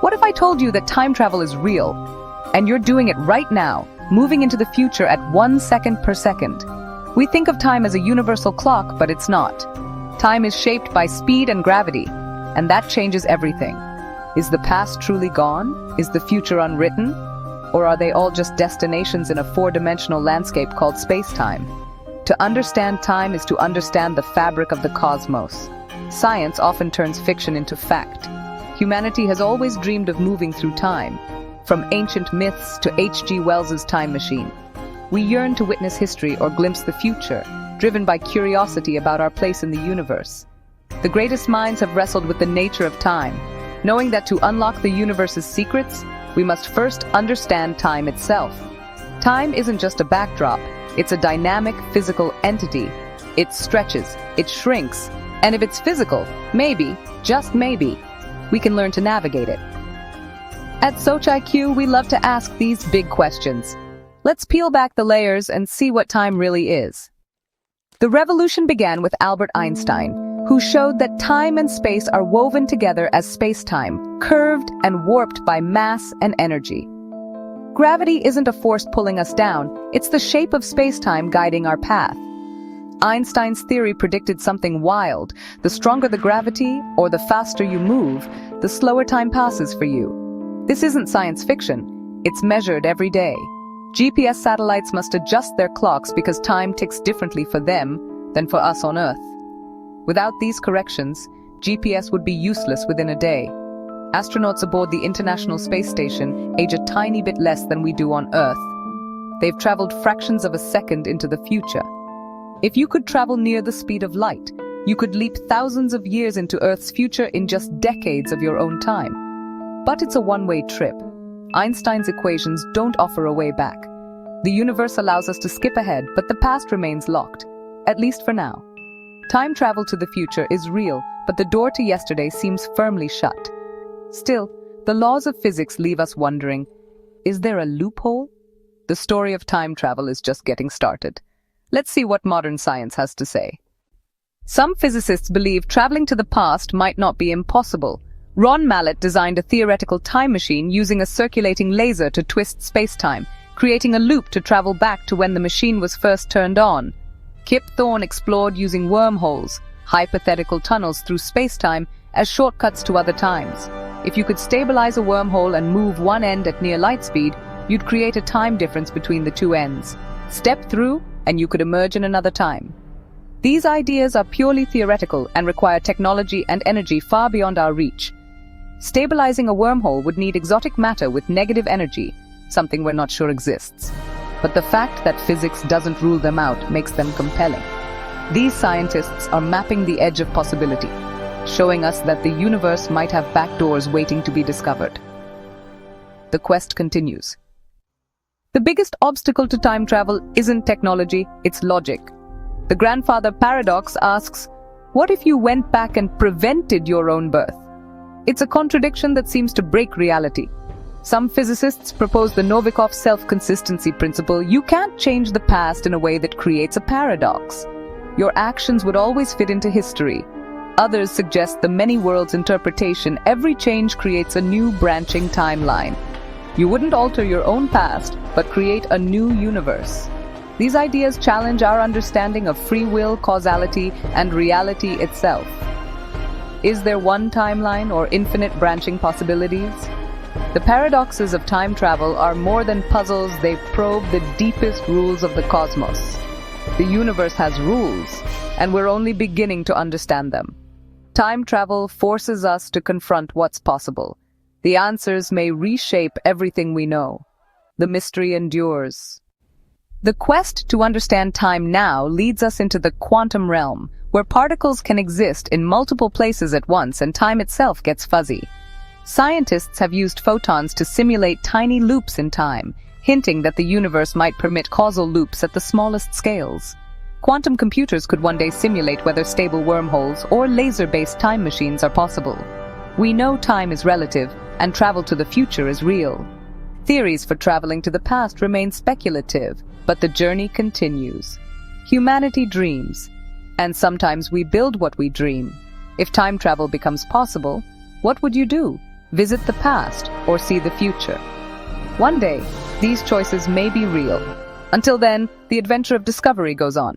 What if I told you that time travel is real, and you're doing it right now, moving into the future at 1 second per second? We think of time as a universal clock, but it's not. Time is shaped by speed and gravity, and that changes everything. Is the past truly gone? Is the future unwritten? Or are they all just destinations in a four-dimensional landscape called space-time? To understand time is to understand the fabric of the cosmos. Science often turns fiction into fact. Humanity has always dreamed of moving through time, from ancient myths to H.G. Wells's time machine. We yearn to witness history or glimpse the future, driven by curiosity about our place in the universe. The greatest minds have wrestled with the nature of time, knowing that to unlock the universe's secrets, we must first understand time itself. Time isn't just a backdrop, it's a dynamic physical entity. It stretches, it shrinks, and if it's physical, maybe, just maybe, we can learn to navigate it. At SochIQ, we love to ask these big questions. Let's peel back the layers and see what time really is. The revolution began with Albert Einstein, who showed that time and space are woven together as space-time, curved and warped by mass and energy. Gravity isn't a force pulling us down, it's the shape of space-time guiding our path. Einstein's theory predicted something wild. The stronger the gravity, or the faster you move, the slower time passes for you. This isn't science fiction, it's measured every day. GPS satellites must adjust their clocks because time ticks differently for them than for us on Earth. Without these corrections, GPS would be useless within a day. Astronauts aboard the International Space Station age a tiny bit less than we do on Earth. They've traveled fractions of a second into the future. If you could travel near the speed of light, you could leap thousands of years into Earth's future in just decades of your own time. But it's a one-way trip. Einstein's equations don't offer a way back. The universe allows us to skip ahead, but the past remains locked, at least for now. Time travel to the future is real, but the door to yesterday seems firmly shut. Still, the laws of physics leave us wondering, is there a loophole? The story of time travel is just getting started. Let's see what modern science has to say. Some physicists believe traveling to the past might not be impossible. Mallett designed a theoretical time machine using a circulating laser to twist space-time, creating a loop to travel back to when the machine was first turned on. Thorne explored using wormholes, hypothetical tunnels through space-time, as shortcuts to other times. If you could stabilize a wormhole and move one end at near light speed, you'd create a time difference between the two ends. Step through, and you could emerge in another time. These ideas are purely theoretical and require technology and energy far beyond our reach. Stabilizing a wormhole would need exotic matter with negative energy, something we're not sure exists. But the fact that physics doesn't rule them out makes them compelling. These scientists are mapping the edge of possibility, showing us that the universe might have back doors waiting to be discovered. The quest continues. The biggest obstacle to time travel isn't technology, it's logic. The grandfather paradox asks, what if you went back and prevented your own birth? It's a contradiction that seems to break reality. Some physicists propose the Novikov self-consistency principle. You can't change the past in a way that creates a paradox. Your actions would always fit into history. Others suggest the many worlds interpretation. Every change creates a new branching timeline. You wouldn't alter your own past, but create a new universe. These ideas challenge our understanding of free will, causality, and reality itself. Is there one timeline or infinite branching possibilities? The paradoxes of time travel are more than puzzles, they probe the deepest rules of the cosmos. The universe has rules, and we're only beginning to understand them. Time travel forces us to confront what's possible. The answers may reshape everything we know. The mystery endures. The quest to understand time now leads us into the quantum realm, where particles can exist in multiple places at once and time itself gets fuzzy. Scientists have used photons to simulate tiny loops in time, hinting that the universe might permit causal loops at the smallest scales. Quantum computers could one day simulate whether stable wormholes or laser-based time machines are possible. We know time is relative, and travel to the future is real. Theories for traveling to the past remain speculative, but the journey continues. Humanity dreams, and sometimes we build what we dream. If time travel becomes possible, what would you do? visit the past, or see the future. One day, these choices may be real. Until then, the adventure of discovery goes on.